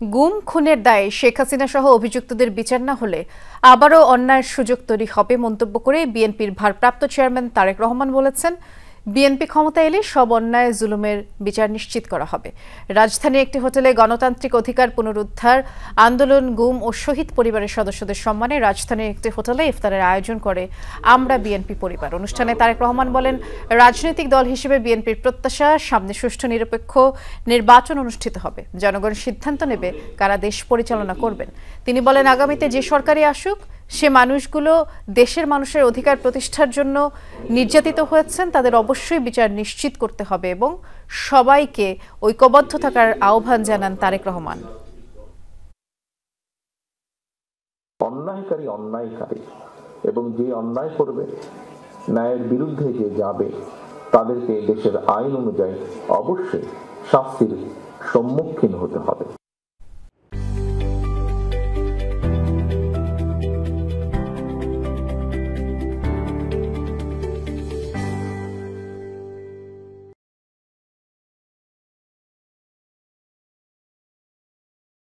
গুম খুনের দায়ে শেখ হাসিনা সহ অভিযুক্তদের বিচার না হলে আবারও অন্যায়ের সুযোগ তৈরি হবে মন্তব্য করে বিএনপির ভারপ্রাপ্ত চেয়ারম্যান তারেক রহমান বলেছেন, বিএনপি ক্ষমতা এলে সব অন্যায় জুলুমের বিচার নিশ্চিত করা হবে। রাজধানীর একটি হোটেলে গণতান্ত্রিক অধিকার পুনরুদ্ধার আন্দোলন, গুম ও শহীদ পরিবারের সদস্যদের সম্মানে রাজধানীর একটি হোটেলে ইফতারের আয়োজন করে আমরা বিএনপি পরিবার। অনুষ্ঠানে তারেক রহমান বলেন, রাজনৈতিক দল হিসেবে বিএনপির প্রত্যাশা সামনে সুষ্ঠু নিরপেক্ষ নির্বাচন অনুষ্ঠিত হবে। জনগণ সিদ্ধান্ত নেবে কারা দেশ পরিচালনা করবেন। তিনি বলেন, আগামীতে যে সরকারই আসুক সে মানুষগুলো দেশের মানুষের অধিকার প্রতিষ্ঠার জন্য নির্যাতিত হয়েছেন, তাদের অবশ্যই বিচার নিশ্চিত করতে হবে এবং সবাইকে ঐক্যবদ্ধ থাকার আহ্বান জানান তারেক রহমান। অন্যায়কারী অন্যায়কারী এবং যে অন্যায় করবে, ন্যায়ের বিরুদ্ধে যে যাবে, তাদেরকে দেশের আইন অনুযায়ী অবশ্যই শাস্তির সম্মুখীন হতে হবে।